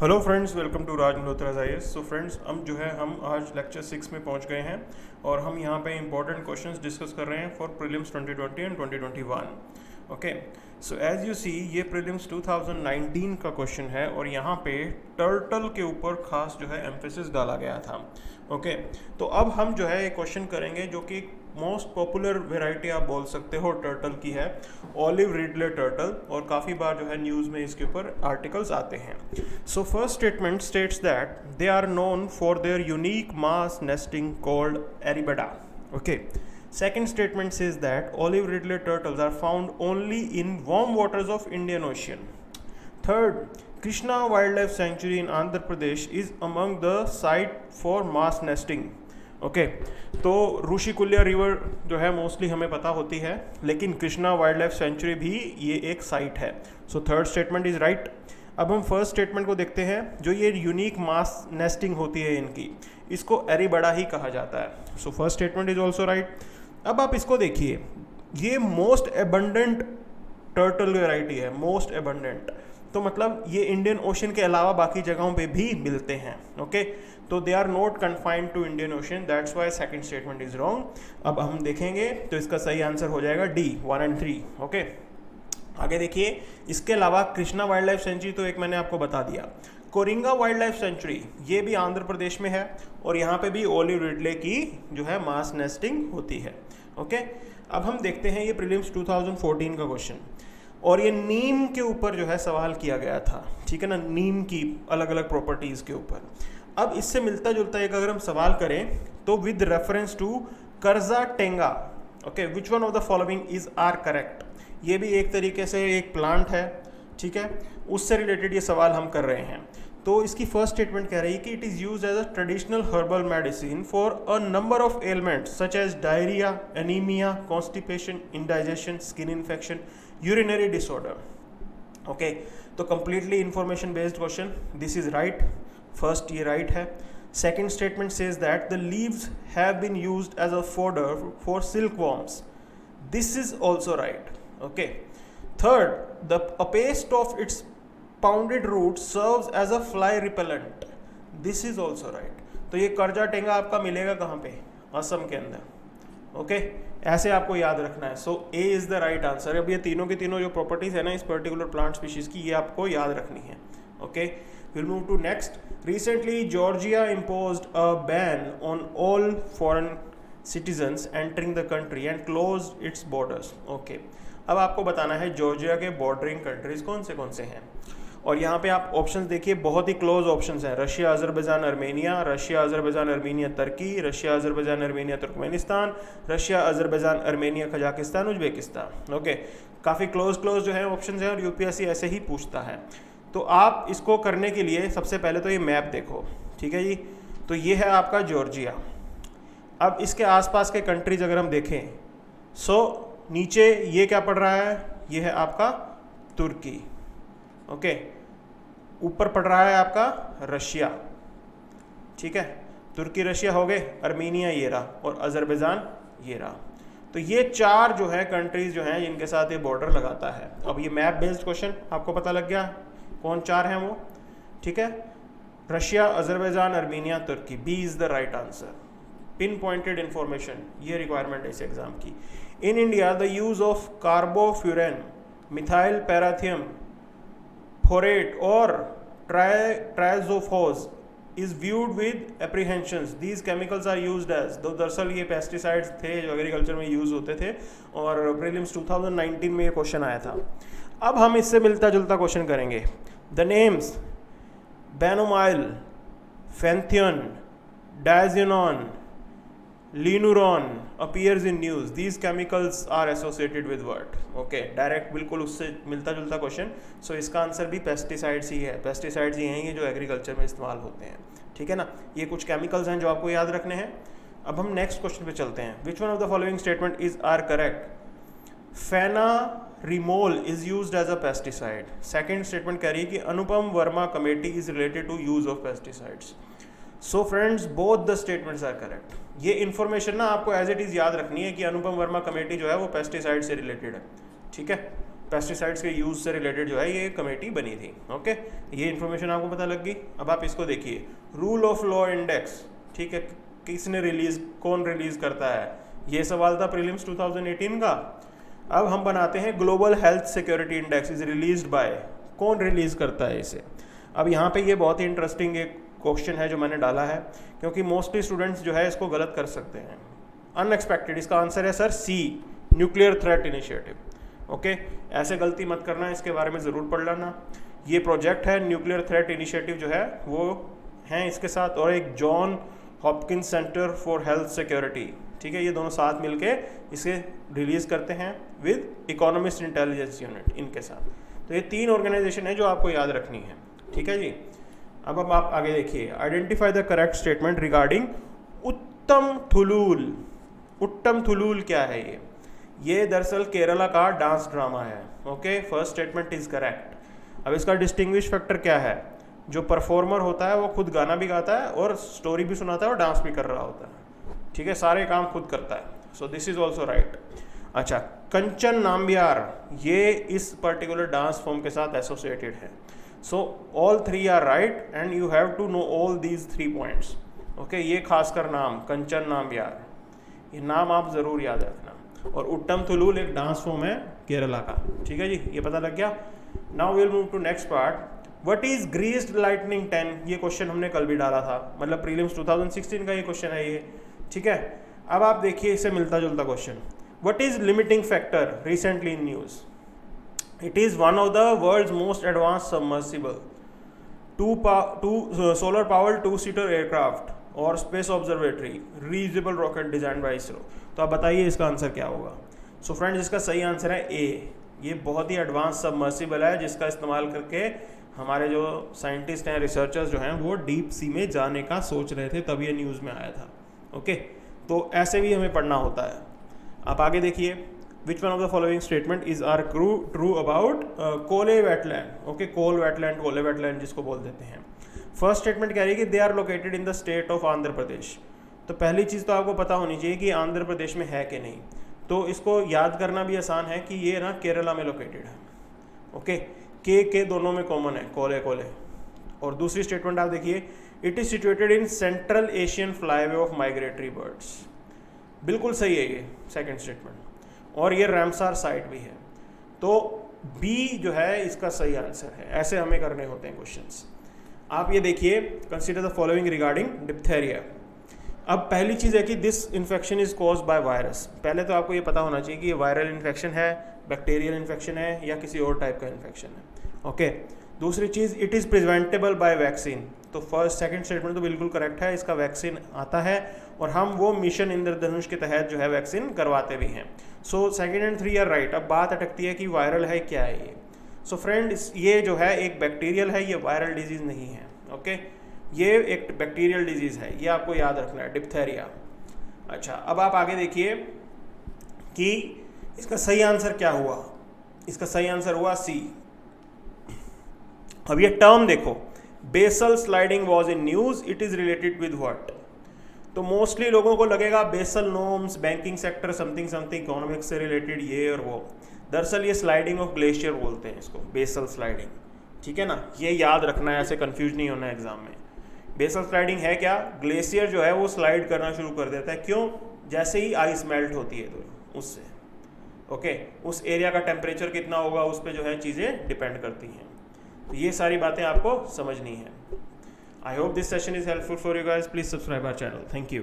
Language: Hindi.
Hello friends, welcome to Raj Malhotra's IAS। So friends, हम आज लेक्चर 6 में पहुंच गए हैं और हम यहां पे इंपॉर्टेंट क्वेश्चंस डिस्कस कर रहे हैं for prelims 2020 and 2021। Okay, so as you see ये प्रीलिम्स 2019 का क्वेश्चन है और यहाँ पे टर्टल के ऊपर खास एम्फेसिस डाला गया था। ओके, तो अब हम एक क्वेश्चन करेंगे जो कि मोस्ट पॉपुलर वेराइटी आप बोल सकते हो टर्टल की है, ऑलिव रिडले टर्टल, और काफ़ी बार न्यूज़ में इसके ऊपर आर्टिकल्स आते हैं। So first statement states that they are known for their unique mass nesting called arribada. Okay, second statement says that olive ridley turtles are found only in warm waters of Indian Ocean. Third, Krishna Wildlife Sanctuary in Andhra Pradesh is among the site for mass nesting. Okay, तो ऋषिकुल्या रिवर मोस्टली हमें पता होती है, लेकिन कृष्णा वाइल्ड लाइफ सेंचुरी भी ये एक साइट है। So third statement is right. अब हम फर्स्ट स्टेटमेंट को देखते हैं। जो ये यूनिक मास नेस्टिंग होती है इनकी, इसको एरिबेडा ही कहा जाता है। सो first statement is also right. अब आप इसको देखिए, ये मोस्ट एबंडेंट टर्टल वेराइटी है, मोस्ट एबंडेंट, तो मतलब ये इंडियन ओशन के अलावा बाकी जगहों पे भी मिलते हैं। ओके, तो they are not confined to Indian Ocean, that's why second statement is wrong. अब हम देखेंगे तो इसका सही आंसर हो जाएगा डी, 1 और 3। ओके, आगे देखिए, इसके अलावा कृष्णा वाइल्ड लाइफ सेंचुरी तो एक मैंने आपको बता दिया। कोरिंगा वाइल्ड लाइफ सेंचुरी ये भी आंध्र प्रदेश में है और यहाँ पे भी ऑलिव रिडले की मास नेस्टिंग होती है। ओके, अब हम देखते हैं ये प्रीलिम्स 2014 का क्वेश्चन, और ये नीम के ऊपर सवाल किया गया था। ठीक है ना, नीम की अलग अलग प्रॉपर्टीज़ के ऊपर। अब इससे मिलता जुलता एक अगर हम सवाल करें तो विद रेफरेंस टू कर्जा टेंगा, okay, which one of the following is are correct. ये भी एक तरीके से एक प्लांट है, ठीक है, उससे रिलेटेड ये सवाल हम कर रहे हैं। तो इसकी फर्स्ट स्टेटमेंट कह रही है कि it is used as a traditional herbal medicine for a number of elements such as diarrhoea, anaemia, constipation, indigestion, skin infection, urinary disorder. Okay, तो completely information based question, this is right. First ये राइट है। Second statement says that the leaves have been used as a fodder for silkworms, this is also right. Okay, third, the paste of its pounded roots serves as a fly repellent, this is also right। तो ये कर्जा टेंगा आपका मिलेगा कहाँ पे? असम के अंदर। ओके, ऐसे आपको याद रखना है। सो ए इज द राइट आंसर। अब ये तीनों की तीनों जो प्रॉपर्टीज है ना इस पर्टिकुलर प्लांट स्पीशीज की, ये आपको याद रखनी है। Okay, will move to next. Recently Georgia imposed a ban on all foreign citizens entering the country and closed its borders। Okay, अब आपको बताना है जॉर्जिया के बॉर्डरिंग कंट्रीज कौन से हैं, और यहाँ पे आप ऑप्शंस देखिए, बहुत ही क्लोज ऑप्शंस हैं। Russia, Azerbaijan, Armenia, Russia, Azerbaijan, Armenia, Turkey, Russia, Azerbaijan, Armenia, Turkmenistan, Russia, Azerbaijan, Armenia, Kazakhstan, Uzbekistan. Okay, काफ़ी क्लोज ऑप्शंस हैं और यूपीएससी ऐसे ही पूछता है। तो आप इसको करने के लिए सबसे पहले तो ये मैप देखो, ठीक है जी। तो ये है आपका जॉर्जिया। अब इसके आसपास के कंट्रीज अगर हम देखें, सो नीचे ये क्या पड़ रहा है, ये है आपका तुर्की। ओके, ऊपर पड़ रहा है आपका रशिया, ठीक है, तुर्की रशिया हो गए, अर्मीनिया ये रहा, और अजरबैजान ये रहा। तो ये चार कंट्रीज हैं जिनके साथ ये बॉर्डर लगाता है। अब ये मैप बेस्ड क्वेश्चन आपको पता लग गया कौन चार हैं वो, ठीक है, Russia, Azerbaijan, Armenia, Turkey. B is the right answer. Pinpointed information, ये रिक्वायरमेंट है इस एग्जाम की। In India, the use of carbofuran, methyl parathium, phorate or triazophos is viewed with apprehensions. These chemicals are used as, तो दरअसल ये पेस्टिसाइड्स थे जो एग्रीकल्चर में यूज होते थे और प्रीलिम्स 2019 में ये क्वेश्चन आया था। अब हम इससे मिलता जुलता क्वेश्चन करेंगे। The names benomyl, fenthion, diazinon, linuron appears in news. These chemicals are associated with what? Okay, direct बिल्कुल उससे मिलता जुलता क्वेश्चन। सो इसका आंसर भी पेस्टिसाइड्स ही है। पेस्टिसाइड्स ही हैं ये जो एग्रीकल्चर में इस्तेमाल होते हैं, ठीक है ना। ये कुछ केमिकल्स हैं जो आपको याद रखने हैं। अब हम नेक्स्ट क्वेश्चन पे चलते हैं। Which one of the following statement is are correct? Fenarimol is used as a pesticide. Second statement कह रही है कि Anupam Verma committee is related to use of pesticides. So friends, both the statements are correct. ये इन्फॉर्मेशन ना आपको एज इट इज़ याद रखनी है कि अनुपम वर्मा कमेटी वो पेस्टिसाइड से रिलेटेड है, ठीक है। पेस्टिसाइड्स के यूज़ से रिलेटेड जो है ये कमेटी बनी थी। ओके, ये इन्फॉर्मेशन आपको पता लग गई। अब आप इसको देखिए, रूल ऑफ लॉ इंडेक्स, ठीक है, किसने रिलीज, कौन रिलीज करता है, ये सवाल था प्रीलिम्स 2018 का। अब हम बनाते हैं global health security index is released by, कौन रिलीज करता है इसे। अब यहाँ पे ये बहुत ही इंटरेस्टिंग एक क्वेश्चन है जो मैंने डाला है, क्योंकि मोस्टली स्टूडेंट्स जो है इसको गलत कर सकते हैं। अनएक्सपेक्टेड, इसका आंसर है सर सी, न्यूक्लियर थ्रेट इनिशिएटिव। ओके, ऐसे गलती मत करना, इसके बारे में ज़रूर पढ़ लेना। ये प्रोजेक्ट है न्यूक्लियर थ्रेट इनिशिएटिव जो है वो हैं इसके साथ, और एक John Hopkins centre for health security, ठीक है, ये दोनों साथ मिलके इसे रिलीज़ करते हैं विद इकोनॉमिस्ट इंटेलिजेंस यूनिट इनके साथ। तो ये 3 ऑर्गेनाइजेशन है जो आपको याद रखनी है, ठीक है जी। अब आप आगे देखिए, identify the correct statement regarding उत्तम थुलूल। उत्तम थुलूल क्या है ये दरअसल केरला का डांस ड्रामा है। Okay, first statement is correct. अब इसका डिस्टिंग्विश फैक्टर क्या है, जो परफॉर्मर होता है वो खुद गाना भी गाता है और स्टोरी भी सुनाता है और डांस भी कर रहा होता है, ठीक है, सारे काम खुद करता है। So this is also right. अच्छा, कंचन नाम्बियार, ये इस पर्टिकुलर डांस फॉर्म के साथ एसोसिएटेड है। So all 3 are right and you have to know all these 3 points. Okay, ये खासकर नाम कंचन नाम्बियार, ये नाम आप ज़रूर याद रखना। और उत्तम थुलूल एक डांस फॉर्म है केरला का, ठीक है जी, ये पता लग गया। Now will move to next part, what is greased lightning 10। ये क्वेश्चन हमने कल भी डाला था, मतलब प्रीलिम्स 2016 का ये क्वेश्चन है ये, ठीक है। अब आप देखिए इससे मिलता जुलता question, what is limiting factor recently in news. It is one of the world's most advance submersible, two solar powered two seater aircraft और space observatory reusable rocket design by ISRO. तो आप बताइए इसका आंसर क्या होगा। सो फ्रेंड्स, इसका सही आंसर है ए। ये बहुत ही एडवांस सबमर्सिबल है जिसका इस्तेमाल करके हमारे जो साइंटिस्ट हैं, रिसर्चर्स जो हैं, वो डीप सी में जाने का सोच रहे थे, तब ये न्यूज़ में आया था। ओके, तो ऐसे भी हमें पढ़ना होता है। आप आगे देखिए, which one of the following statement is are true about Kole wetland. Okay, Kole wetland, Kole wetland जिसको बोल देते हैं। फर्स्ट स्टेटमेंट कह रही है कि they are located in the state of Andhra Pradesh. तो पहली चीज़ तो आपको पता होनी चाहिए कि आंध्र प्रदेश में है कि नहीं। तो इसको याद करना भी आसान है कि ये ना केरला में लोकेटेड है। ओके, के दोनों में कॉमन है, कोले कोले। और दूसरी स्टेटमेंट आप देखिए, it is situated in central Asian flyway of migratory birds. बिल्कुल सही है ये सेकंड स्टेटमेंट, और ये रामसार साइट भी है। तो बी जो है इसका सही आंसर है। ऐसे हमें करने होते हैं क्वेश्चंस। आप ये देखिए, consider the following regarding diphtheria. अब पहली चीज़ है कि this infection is caused by virus. पहले तो आपको ये पता होना चाहिए कि ये वायरल इन्फेक्शन है, बैक्टीरियल इन्फेक्शन है या किसी और टाइप का इन्फेक्शन है। ओके, दूसरी चीज़, it is preventable by vaccine. तो फर्स्ट सेकंड स्टेटमेंट तो बिल्कुल करेक्ट है, इसका वैक्सीन आता है और हम वो मिशन इंद्रधनुष के तहत जो है वैक्सीन करवाते भी हैं। So second and 3 are right. अब बात अटकती है कि वायरल है क्या है ये। सो फ्रेंड्स, ये जो है एक बैक्टीरियल है, ये वायरल डिजीज़ नहीं है। ओके, ये एक बैक्टीरियल डिजीज़ है, ये आपको याद रखना है, डिप्थेरिया। अच्छा, अब आप आगे देखिए कि इसका सही आंसर क्या हुआ। इसका सही आंसर हुआ सी। अब ये टर्म देखो, basal sliding was in news, it is related with what. तो मोस्टली लोगों को लगेगा Basel norms, banking sector, something something, economics से रिलेटेड ये और वो। दरअसल ये स्लाइडिंग ऑफ ग्लेशियर बोलते हैं इसको, बेसल स्लाइडिंग, ठीक है ना। ये याद रखना है, ऐसे कंफ्यूज नहीं होना है एग्जाम में। बेसल स्लाइडिंग है क्या, ग्लेशियर जो है वो स्लाइड करना शुरू कर देता है। क्यों? जैसे ही आइस मेल्ट होती है तो उससे। ओके, उस एरिया का टेम्परेचर कितना होगा उस पर जो है चीज़ें डिपेंड करती हैं। तो ये सारी बातें आपको समझनी है। I hope this session is helpful for you guys. Please subscribe our channel. Thank you.